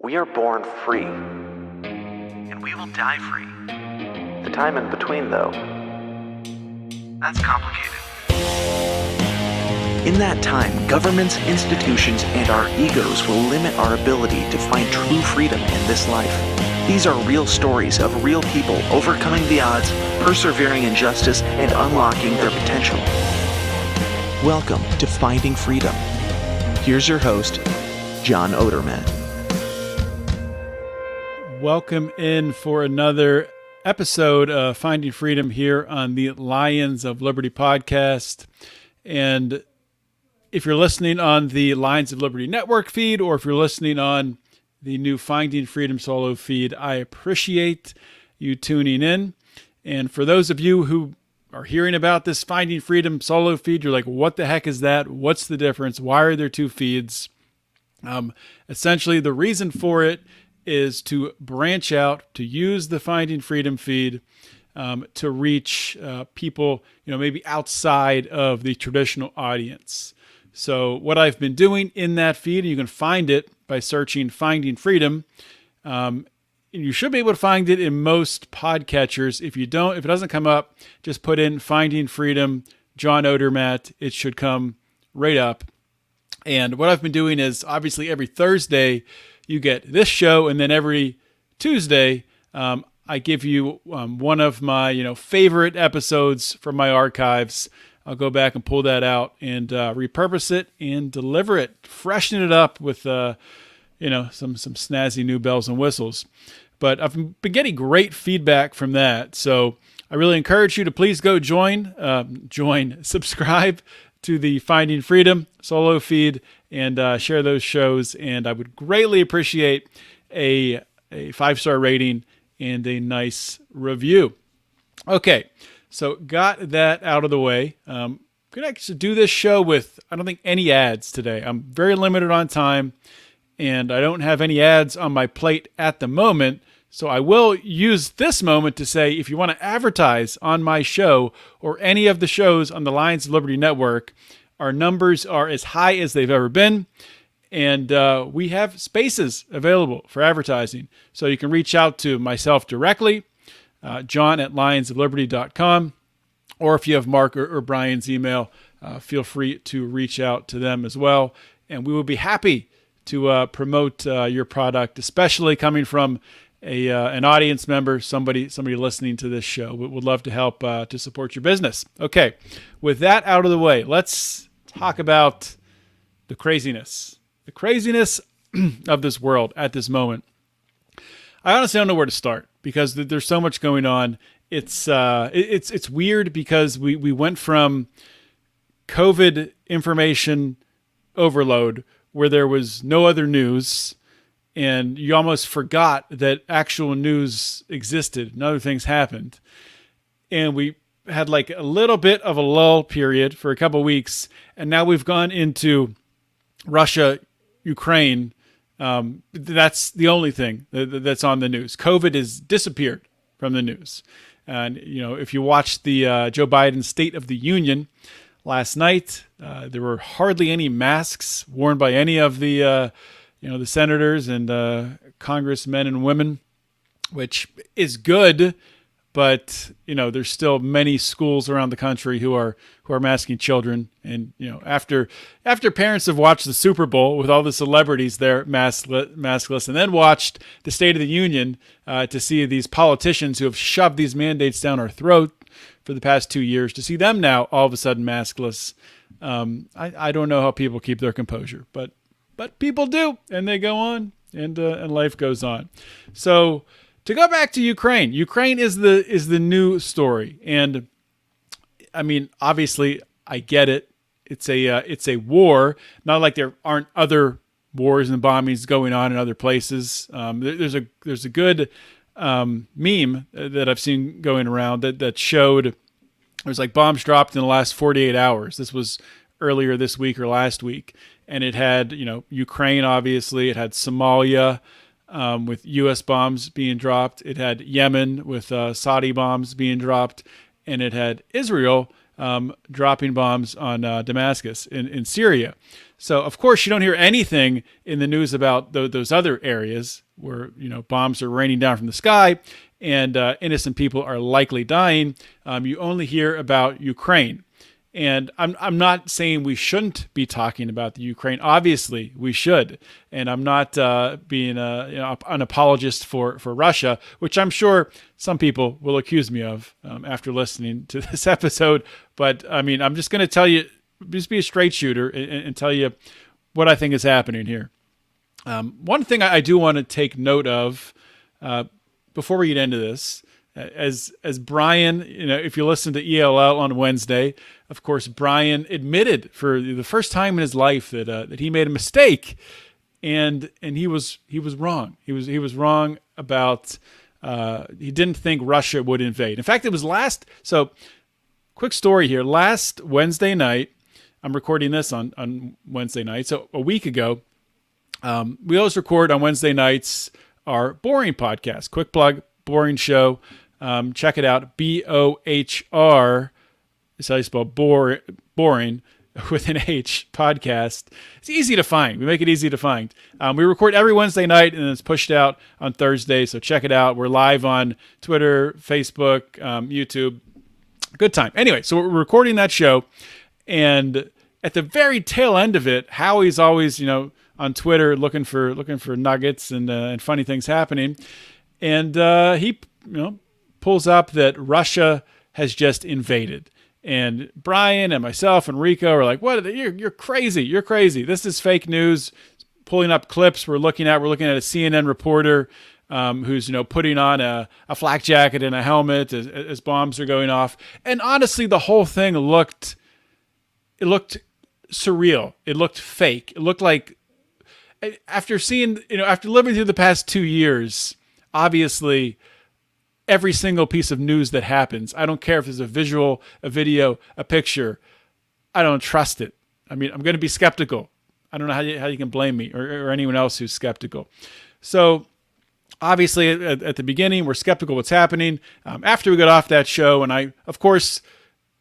We are born free. And we will die free. The time in between, though, that's complicated. In that time, governments, institutions, and our egos will limit our ability to find true freedom in this life. These are real stories of real people overcoming the odds, persevering in justice, and unlocking their potential. Welcome to Finding Freedom. Here's your host, John Odermatt. Welcome in for another episode of Finding Freedom here on the Lions of Liberty podcast. And if you're listening on the Lions of Liberty Network feed, or if you're listening on the new Finding Freedom solo feed, I appreciate you tuning in. And for those of you who are hearing about this Finding Freedom solo feed, you're like, what the heck is that? What's the difference? Why are there two feeds? Essentially, the reason for it is to branch out, to use the Finding Freedom feed to reach people, maybe outside of the traditional audience. So what I've been doing in that feed, and you can find it by searching Finding Freedom. And you should be able to find it in most podcatchers. If it doesn't come up, just put in Finding Freedom, John Odermatt. It should come right up. And what I've been doing is, obviously, every Thursday, you get this show, and then every Tuesday, I give you one of my favorite episodes from my archives. I'll go back and pull that out and repurpose it and deliver it, freshen it up with some snazzy new bells and whistles. But I've been getting great feedback from that, so I really encourage you to please go subscribe to the Finding Freedom solo feed and share those shows. And I would greatly appreciate a 5-star rating and a nice review. Okay, so got that out of the way. I'm going to actually do this show with, I don't think, any ads today. I'm very limited on time, and I don't have any ads on my plate at the moment. So I will use this moment to say, if you want to advertise on my show or any of the shows on the Lions of Liberty Network, our numbers are as high as they've ever been. And we have spaces available for advertising. So you can reach out to myself directly, john@lionsofliberty.com. Or if you have Mark or Brian's email, feel free to reach out to them as well. And we will be happy to promote your product, especially coming from an audience member, somebody listening to this show. We would love to help to support your business. Okay, with that out of the way, let's talk about the craziness of this world at this moment. I honestly don't know where to start because there's so much going on. It's weird because we went from COVID information overload where there was no other news, and you almost forgot that actual news existed and other things happened. And we had like a little bit of a lull period for a couple of weeks. And now we've gone into Russia, Ukraine. That's the only thing that's on the news. COVID has disappeared from the news. And, if you watched the Joe Biden State of the Union last night, there were hardly any masks worn by any of the the senators and congressmen and women, which is good, but there's still many schools around the country who are masking children. And after parents have watched the Super Bowl with all the celebrities there maskless, and then watched the State of the Union to see these politicians who have shoved these mandates down our throat for the past 2 years, to see them now all of a sudden maskless, I don't know how people keep their composure, but people do, and they go on, and life goes on. So to go back to Ukraine is the new story, and I mean, obviously, I get it. It's a war. Not like there aren't other wars and bombings going on in other places. There's a good meme that I've seen going around that showed there's like bombs dropped in the last 48 hours. This was earlier this week or last week. And it had, Ukraine, obviously. It had Somalia with U.S. bombs being dropped. It had Yemen with Saudi bombs being dropped. And it had Israel dropping bombs on Damascus in Syria. So, of course, you don't hear anything in the news about those other areas where, bombs are raining down from the sky and innocent people are likely dying. You only hear about Ukraine. And I'm not saying we shouldn't be talking about the Ukraine. Obviously, we should. And I'm not being an apologist for Russia, which I'm sure some people will accuse me of after listening to this episode. But I mean, I'm just going to tell you, just be a straight shooter and tell you what I think is happening here. One thing I do want to take note of before we get into this, as Brian, if you listen to ELL on Wednesday, of course, Brian admitted for the first time in his life that he made a mistake, and he was wrong. He was wrong about he didn't think Russia would invade. In fact, it was quick story here. Last Wednesday night, I'm recording this on Wednesday night, so a week ago. We always record on Wednesday nights our Boring podcast. Quick plug, Boring Show. Check it out. BOHR is how you spell boring with an H podcast. It's easy to find. We make it easy to find. We record every Wednesday night and it's pushed out on Thursday. So check it out. We're live on Twitter, Facebook, YouTube. Good time. Anyway, so we're recording that show. And at the very tail end of it, Howie's always, on Twitter looking for nuggets and funny things happening. And he, pulls up that Russia has just invaded. And Brian and myself and Rico are like, "What? You're crazy. You're crazy. This is fake news." Pulling up clips we're looking at a CNN reporter who's putting on a flak jacket and a helmet as bombs are going off. And honestly, the whole thing looked surreal. It looked fake. It looked like after living through the past 2 years, obviously every single piece of news that happens, I don't care if there's a visual, a video, a picture, I don't trust it. I mean, I'm going to be skeptical. I don't know how you can blame me or anyone else who's skeptical. So obviously at the beginning, we're skeptical what's happening. After we got off that show, and of course,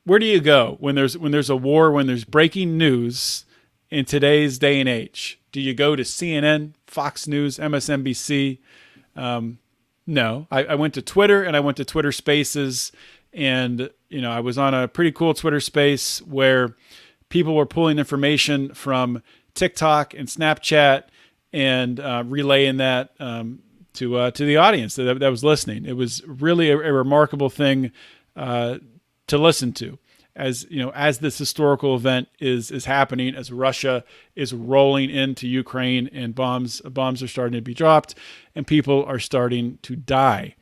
where do you go when there's a war, when there's breaking news in today's day and age? Do you go to CNN, Fox News, MSNBC? No, I went to Twitter and I went to Twitter Spaces, and I was on a pretty cool Twitter Space where people were pulling information from TikTok and Snapchat and relaying that to the audience that was listening. It was really a remarkable thing to listen to, as this historical event is happening, as Russia is rolling into Ukraine and bombs are starting to be dropped and people are starting to die.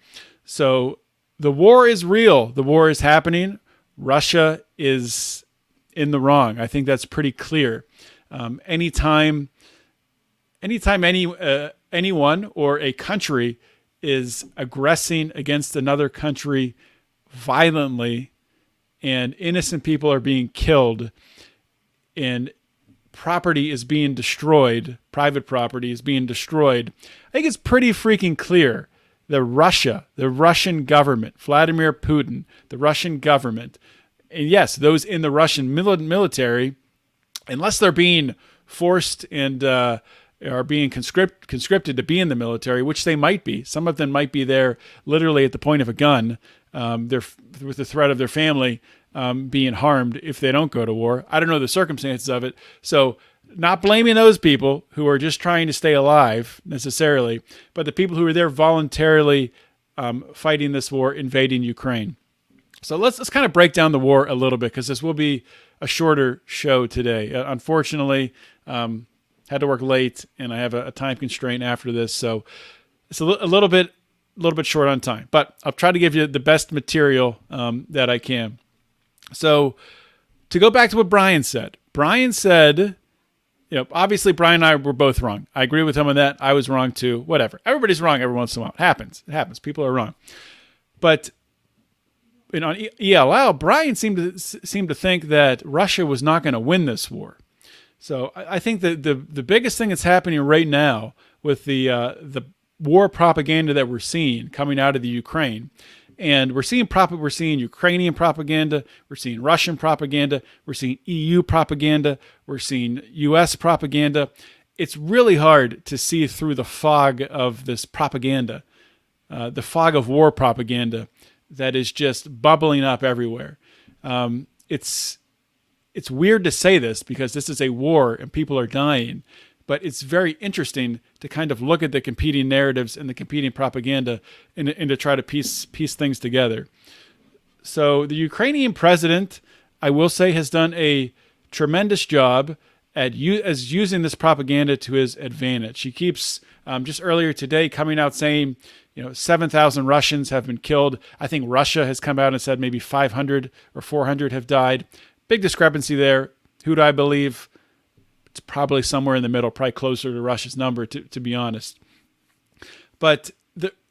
So the war is real. The war is happening. Russia is in the wrong. I think that's pretty clear. Anytime anyone or a country is aggressing against another country violently, and innocent people are being killed, and property is being destroyed, private property is being destroyed, I think it's pretty freaking clear that Russia, the Russian government, Vladimir Putin, the Russian government, and yes, those in the Russian military, unless they're being forced and are being conscripted to be in the military, which they might be. Some of them might be there literally at the point of a gun, with the threat of their family being harmed if they don't go to war. I don't know the circumstances of it. So not blaming those people who are just trying to stay alive necessarily, but the people who are there voluntarily fighting this war, invading Ukraine. So let's kind of break down the war a little bit, because this will be a shorter show today. Unfortunately, had to work late, and I have a time constraint after this, so it's a little bit short on time. But I'll try to give you the best material that I can. So to go back to what Brian said, obviously Brian and I were both wrong. I agree with him on that. I was wrong too. Whatever. Everybody's wrong every once in a while. It happens. People are wrong. But on ELL, Brian seemed to think that Russia was not going to win this war. So I think that the biggest thing that's happening right now with the war propaganda that we're seeing coming out of the Ukraine And we're seeing Ukrainian propaganda, we're seeing Russian propaganda, we're seeing EU propaganda, we're seeing US propaganda. It's really hard to see through the fog of this propaganda, the fog of war propaganda that is just bubbling up everywhere. It's weird to say this because this is a war and people are dying, but it's very interesting to kind of look at the competing narratives and the competing propaganda and to try to piece things together. So the Ukrainian president, I will say, has done a tremendous job as using this propaganda to his advantage. He keeps, just earlier today, coming out saying, 7,000 Russians have been killed. I think Russia has come out and said maybe 500 or 400 have died. Big discrepancy there. Who do I believe? It's probably somewhere in the middle, probably closer to Russia's number, to be honest. But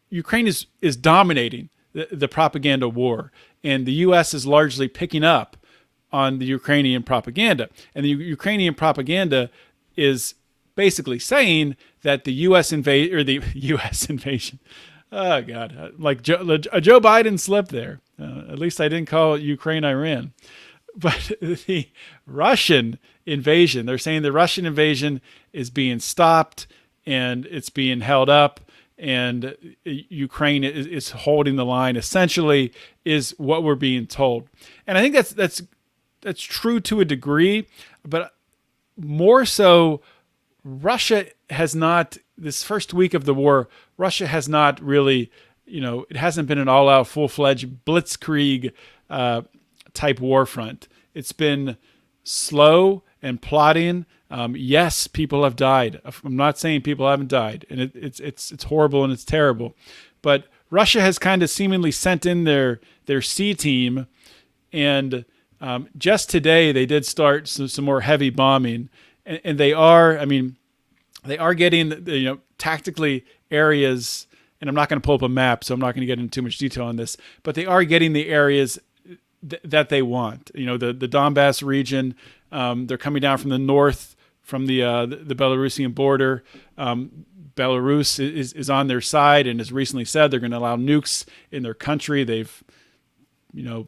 Ukraine is dominating the propaganda war, and the U.S. is largely picking up on the Ukrainian propaganda. And the Ukrainian propaganda is basically saying that the U.S. invasion. Oh God, like a Joe Biden slip there. At least I didn't call Ukraine Iran. But the Russian invasion, they're saying the Russian invasion is being stopped and it's being held up, and Ukraine is holding the line, essentially, is what we're being told. And I think that's true to a degree, but more so, Russia has not, this first week of the war, Russia has not really, it hasn't been an all-out, full-fledged blitzkrieg type war front. It's been slow and plotting. Yes, people have died. I'm not saying people haven't died, and it's horrible and it's terrible. But Russia has kind of seemingly sent in their C team, and just today they did start some more heavy bombing, and they are getting tactically areas. And I'm not going to pull up a map, so I'm not going to get into too much detail on this. But they are getting the areas that they want. The Donbass region. They're coming down from the north, from the Belarusian border. Belarus is on their side and has recently said they're going to allow nukes in their country. They've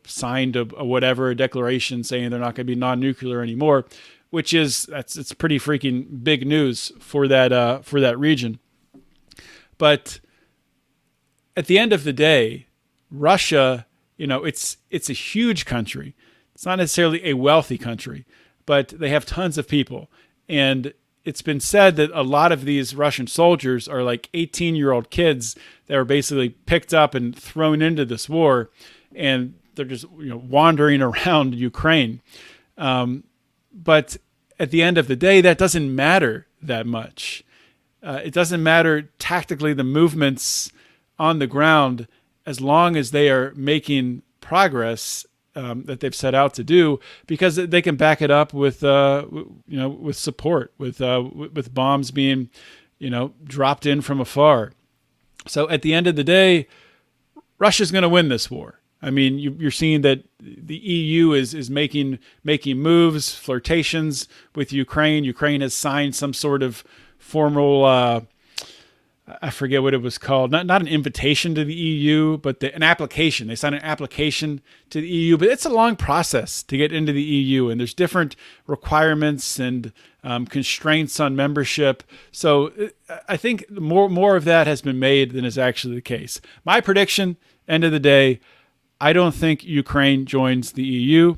signed a declaration saying they're not going to be non-nuclear anymore, which it's pretty freaking big news for that region. But at the end of the day, Russia, it's a huge country. It's not necessarily a wealthy country, but they have tons of people. And it's been said that a lot of these Russian soldiers are like 18-year-old kids that were basically picked up and thrown into this war, and they're just wandering around Ukraine. But at the end of the day, that doesn't matter that much. It doesn't matter tactically the movements on the ground as long as they are making progress that they've set out to do, because they can back it up with support, with bombs being dropped in from afar. So at the end of the day, Russia's going to win this war. I mean, you're seeing that the EU is making moves, flirtations with Ukraine. Ukraine has signed some sort of formal, I forget what it was called, not an invitation to the EU, but an application. They signed an application to the EU, but it's a long process to get into the EU, and there's different requirements and constraints on membership. So I think more of that has been made than is actually the case. My prediction, end of the day, I don't think Ukraine joins the EU.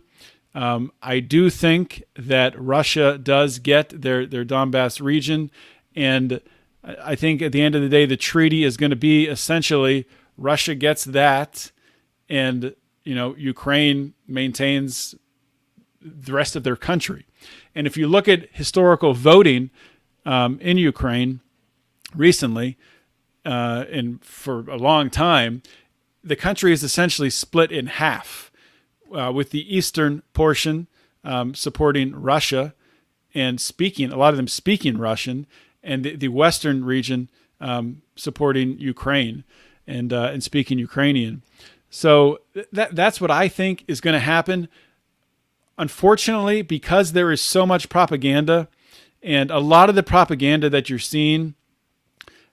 I do think that Russia does get their Donbass region, and I think at the end of the day, the treaty is going to be essentially Russia gets that, and Ukraine maintains the rest of their country. And if you look at historical voting in Ukraine recently, and for a long time, the country is essentially split in half, with the eastern portion supporting Russia and a lot of them speaking Russian, and the western region supporting Ukraine and speaking Ukrainian. So that's what I think is going to happen. Unfortunately, because there is so much propaganda, and a lot of the propaganda that you're seeing,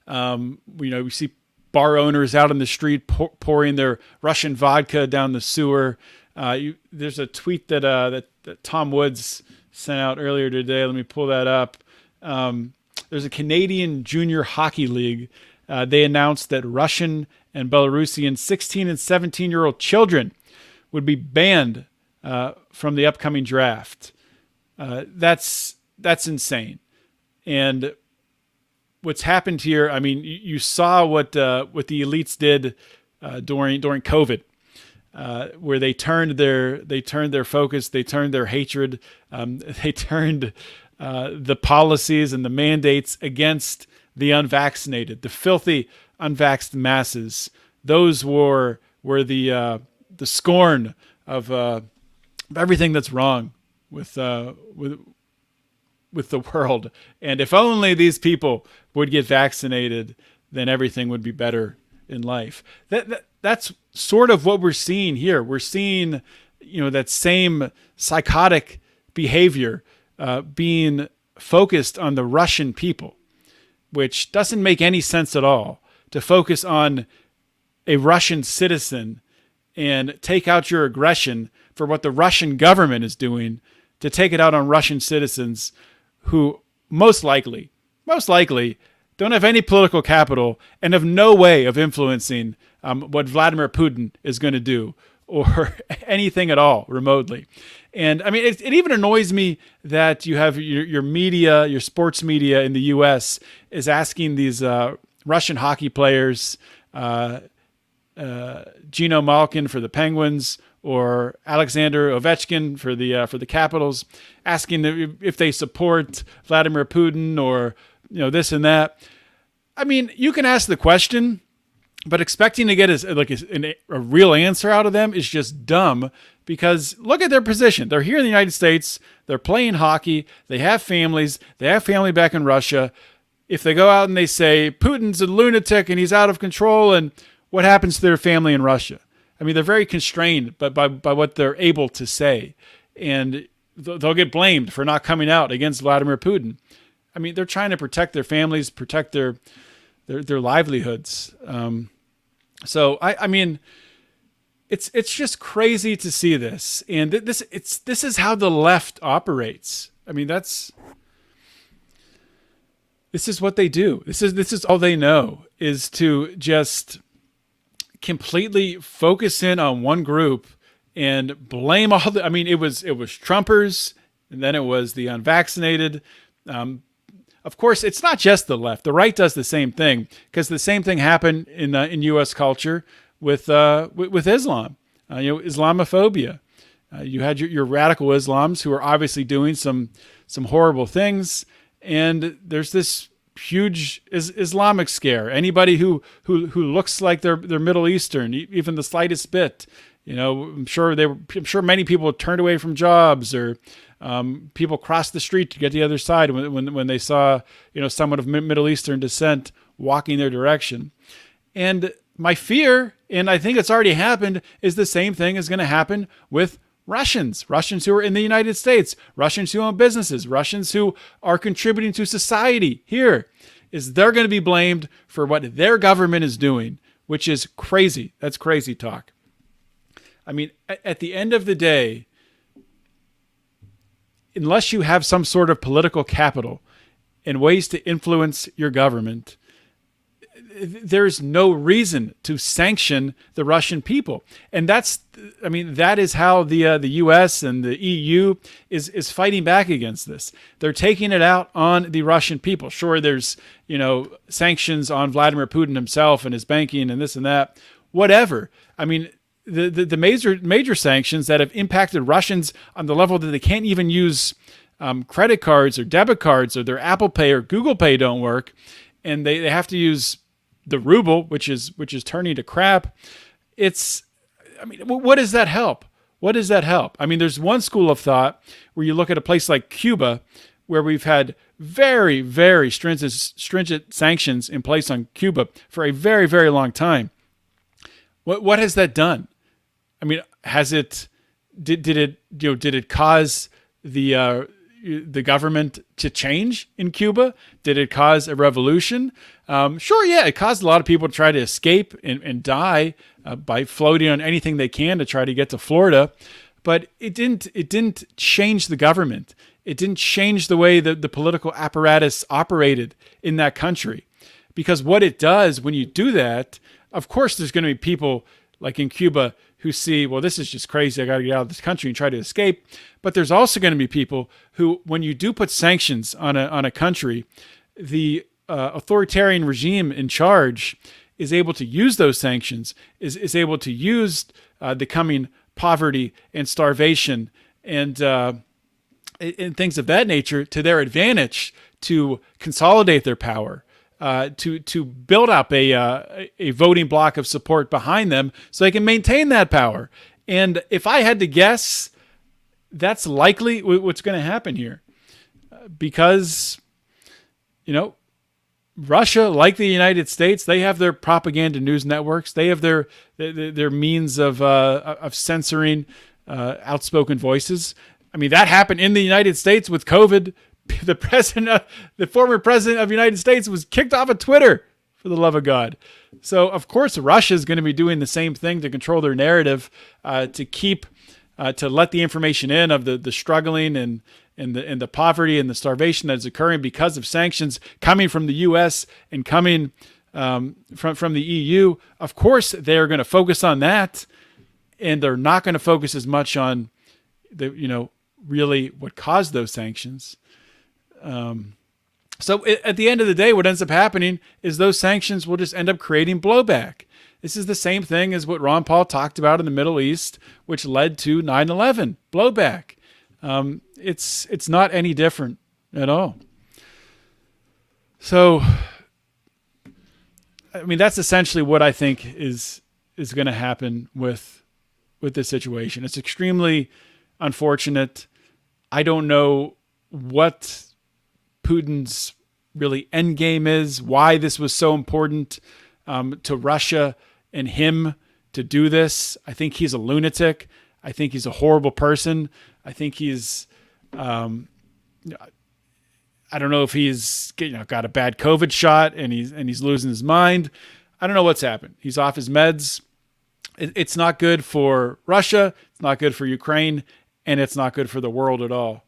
we see bar owners out in the street pouring their Russian vodka down the sewer. There's a tweet that Tom Woods sent out earlier today. Let me pull that up. There's a Canadian Junior Hockey League. They announced that Russian and Belarusian 16 and 17-year-old children would be banned from the upcoming draft. That's insane. And what's happened here, I mean, you saw what the elites did during COVID, where they turned their focus, they turned their hatred, they turned the policies and the mandates against the unvaccinated, the filthy unvaxxed masses. Those were the scorn of everything that's wrong with the world. And if only these people would get vaccinated, then everything would be better in life. That's sort of what we're seeing here. We're seeing, that same psychotic behavior being focused on the Russian people, which doesn't make any sense at all, to focus on a Russian citizen and take out your aggression for what the Russian government is doing, to take it out on Russian citizens who most likely don't have any political capital and have no way of influencing what Vladimir Putin is going to do, or anything at all remotely. And I mean, it even annoys me that you have your media, your sports media in the U.S. is asking these Russian hockey players, Gino Malkin for the Penguins or Alexander Ovechkin for the Capitals, asking if they support Vladimir Putin or this and that. I mean, you can ask the question, but expecting to get a real answer out of them is just dumb, because look at their position. They're here in the United States. They're playing hockey. They have families. They have family back in Russia. If they go out and they say Putin's a lunatic and he's out of control, and what happens to their family in Russia? I mean, they're very constrained by what they're able to say, and they'll get blamed for not coming out against Vladimir Putin. I mean, they're trying to protect their families, protect their livelihoods. So I mean, it's just crazy to see this, and this is how the left operates. I mean, this is what they do. This is all they know, is to just completely focus in on one group and blame all the. I mean, it was Trumpers, and then it was the unvaccinated. Of course, it's not just the left. The right does the same thing, because the same thing happened in U.S. culture with Islam, Islamophobia. You had your radical Islams who are obviously doing some horrible things, and there's this huge Islamic scare. Anybody who looks like they're Middle Eastern, even the slightest bit, I'm sure many people turned away from jobs, or people crossed the street to get to the other side when they saw someone of Middle Eastern descent walking their direction. And my fear, and I think it's already happened, is the same thing is going to happen with Russians who are in the United States, Russians who own businesses, Russians who are contributing to society here. Is they're going to be blamed for what their government is doing, which is crazy. That's crazy talk. I mean, at the end of the day, unless you have some sort of political capital and ways to influence your government, there's no reason to sanction the Russian people. And that is how the U.S. and the EU is fighting back against this. They're taking it out on the Russian people. Sure, there's sanctions on Vladimir Putin himself and his banking and this and that, whatever. I mean, the major sanctions that have impacted Russians on the level that they can't even use credit cards or debit cards, or their Apple Pay or Google Pay don't work, and they have to use the ruble, which is turning to crap. What does that help? What does that help? I mean, there's one school of thought where you look at a place like Cuba, where we've had very, very stringent sanctions in place on Cuba for a very, very long time. What has that done? I mean, did it cause the the government to change in Cuba? Did it cause a revolution? Sure, yeah, it caused a lot of people to try to escape and die by floating on anything they can to try to get to Florida. But it didn't change the government. It didn't change the way that the political apparatus operated in that country. Because what it does when you do that, of course, there's going to be people like in Cuba who see, well, this is just crazy. I got to get out of this country and try to escape. But there's also going to be people who, when you do put sanctions on a country, the authoritarian regime in charge is able to use those sanctions, is able to use the coming poverty and starvation and things of that nature to their advantage to consolidate their power, to build up a voting bloc of support behind them so they can maintain that power. And if I had to guess, that's likely what's going to happen here, because, Russia, like the United States, they have their propaganda news networks. They have their means of censoring outspoken voices. I mean, that happened in the United States with COVID. The former president of the United States was kicked off of Twitter, for the love of God. So, of course, Russia is going to be doing the same thing to control their narrative, to let the information in of the struggling and the poverty and the starvation that is occurring because of sanctions coming from the U.S. and coming from the EU. Of course, they are going to focus on that, and they're not going to focus as much on really what caused those sanctions. So at the end of the day, what ends up happening is those sanctions will just end up creating blowback. This is the same thing as what Ron Paul talked about in the Middle East, which led to 9/11 blowback. It's not any different at all. So, I mean, that's essentially what I think is going to happen with this situation. It's extremely unfortunate. I don't know what Putin's really end game is, why this was so important to Russia and him to do this. I think he's a lunatic. I think he's a horrible person. I think he's, I don't know if he's got a bad COVID shot and he's losing his mind. I don't know what's happened. He's off his meds. It's not good for Russia. It's not good for Ukraine, and it's not good for the world at all.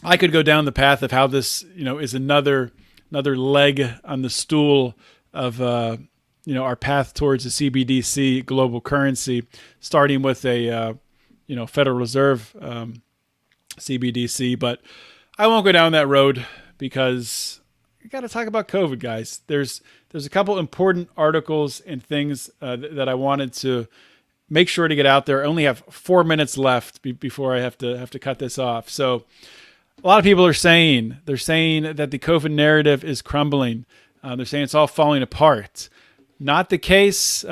I could go down the path of how this, is another leg on the stool of, our path towards a CBDC global currency, starting with a, Federal Reserve CBDC. But I won't go down that road because you got to talk about COVID, guys. There's a couple important articles and things that I wanted to make sure to get out there. I only have 4 minutes left before I have to cut this off. So a lot of people are saying that the COVID narrative is crumbling. They're saying it's all falling apart. Not the case.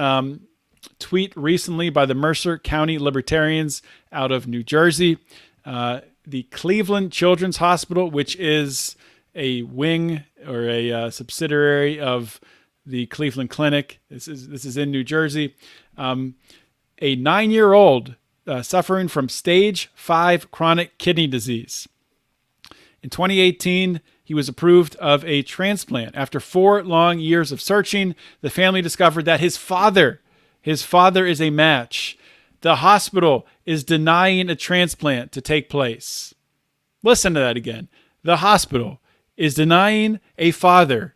Tweet recently by the Mercer County Libertarians out of New Jersey. The Cleveland Children's Hospital, which is a wing or a subsidiary of the Cleveland Clinic. This is in New Jersey. A 9-year-old suffering from stage 5 chronic kidney disease. In 2018, he was approved of a transplant. After 4 long years of searching, the family discovered that his father is a match. The hospital is denying a transplant to take place. Listen to that again. The hospital is denying a father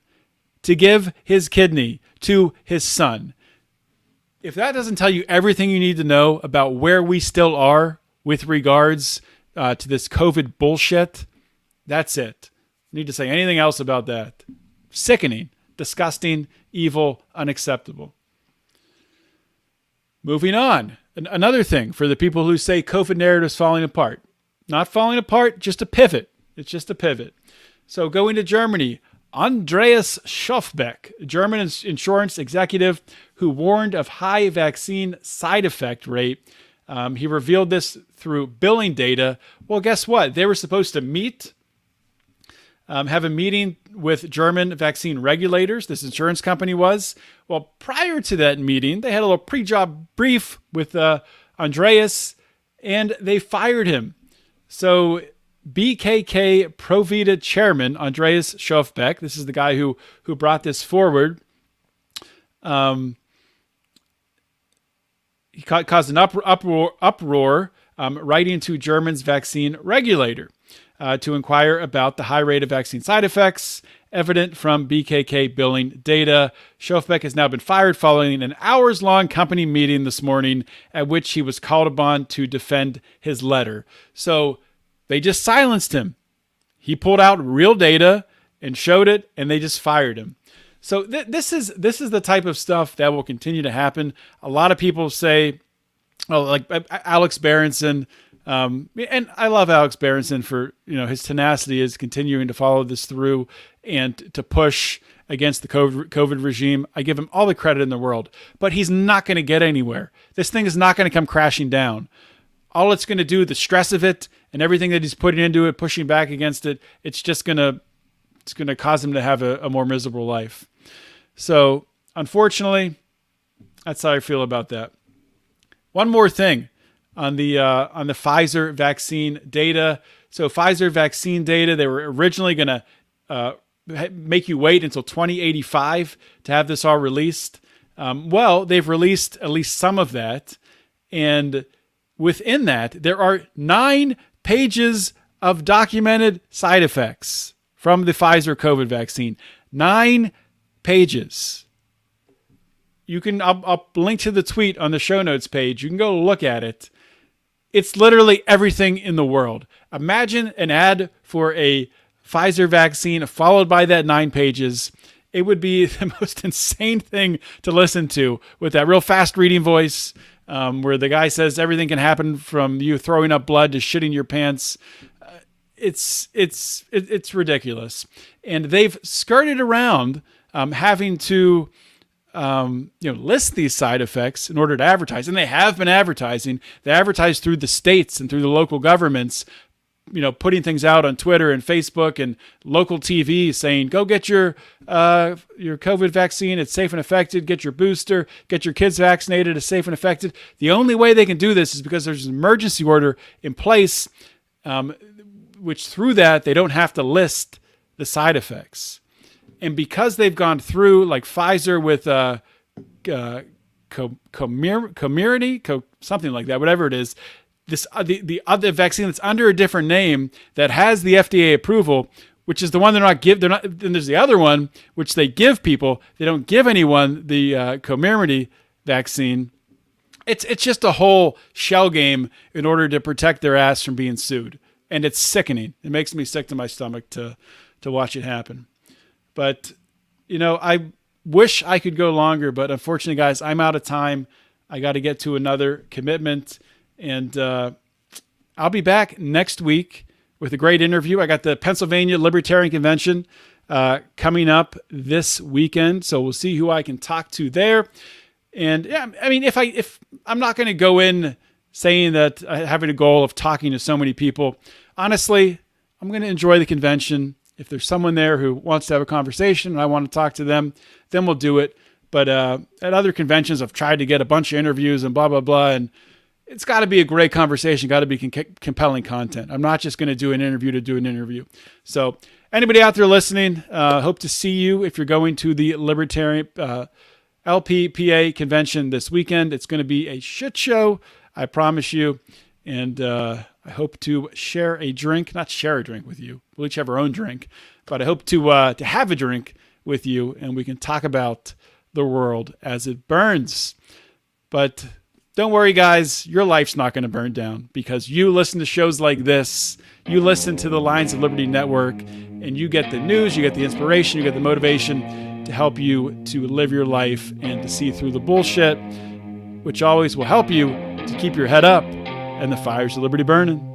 to give his kidney to his son. If that doesn't tell you everything you need to know about where we still are with regards to this COVID bullshit, that's it. I need to say anything else about that. Sickening, disgusting, evil, unacceptable. Moving on. Another thing for the people who say COVID narrative is falling apart. Not falling apart, just a pivot. It's just a pivot. So going to Germany, Andreas Schöfbeck, a German insurance executive who warned of high vaccine side effect rate. He revealed this through billing data. Well, guess what? They were supposed to meet, have a meeting with German vaccine regulators. This insurance company was. Well, prior to that meeting, they had a little pre-job brief with Andreas, and they fired him So BKK Provida chairman Andreas Schöfbeck, this is the guy who brought this forward. He caused an uproar writing to Germany's vaccine regulator to inquire about the high rate of vaccine side effects evident from BKK billing data. Schöfbeck has now been fired following an hours-long company meeting this morning at which he was called upon to defend his letter. So they just silenced him. He pulled out real data and showed it, and they just fired him. So this is the type of stuff that will continue to happen. A lot of people say, oh, like Alex Berenson, and I love Alex Berenson for his tenacity is continuing to follow this through and to push against the COVID regime. I give him all the credit in the world, but he's not going to get anywhere. This thing is not going to come crashing down. All it's going to do, the stress of it and everything that he's putting into it, pushing back against it, it's going to cause him to have a more miserable life. So unfortunately, that's how I feel about that. One more thing on the Pfizer vaccine data. So Pfizer vaccine data, they were originally going to make you wait until 2085 to have this all released. Well, they've released at least some of that. And within that, there are 9 pages of documented side effects from the Pfizer COVID vaccine. 9 pages. I'll link to the tweet on the show notes page. You can go look at it. It's literally everything in the world. Imagine an ad for a Pfizer vaccine followed by that 9 pages. It would be the most insane thing to listen to with that real fast reading voice, where the guy says everything can happen from you throwing up blood to shitting your pants. It's ridiculous. And they've skirted around having to list these side effects in order to advertise. And they have been advertising. They advertise through the states and through the local governments, putting things out on Twitter and Facebook and local TV saying, go get your COVID vaccine. It's safe and effective. Get your booster. Get your kids vaccinated. It's safe and effective. The only way they can do this is because there's an emergency order in place, which through that, they don't have to list the side effects. And because they've gone through, like Pfizer with Comirnaty, something like that, whatever it is, this the other vaccine that's under a different name that has the FDA approval, which is the one then there's the other one which they give people. They don't give anyone the Comirnaty vaccine. It's just a whole shell game in order to protect their ass from being sued, and it's sickening. It makes me sick to my stomach to watch it happen. But, I wish I could go longer, but unfortunately, guys, I'm out of time. I got to get to another commitment, and I'll be back next week with a great interview. I got the Pennsylvania Libertarian Convention coming up this weekend, so we'll see who I can talk to there. And yeah, I mean, if I'm not going to go in saying that having a goal of talking to so many people, honestly, I'm going to enjoy the convention. If there's someone there who wants to have a conversation and I want to talk to them, then we'll do it. But at other conventions, I've tried to get a bunch of interviews and blah, blah, blah. And it's got to be a great conversation, got to be compelling content. I'm not just going to do an interview to do an interview. So anybody out there listening, hope to see you if you're going to the Libertarian LPPA convention this weekend. It's going to be a shit show, I promise you. And I hope to share a drink, not share a drink with you. We'll each have our own drink, but I hope to have a drink with you and we can talk about the world as it burns. But don't worry, guys, your life's not going to burn down because you listen to shows like this. You listen to the Lions of Liberty Network and you get the news, you get the inspiration, you get the motivation to help you to live your life and to see through the bullshit, which always will help you to keep your head up and the fires of liberty burning.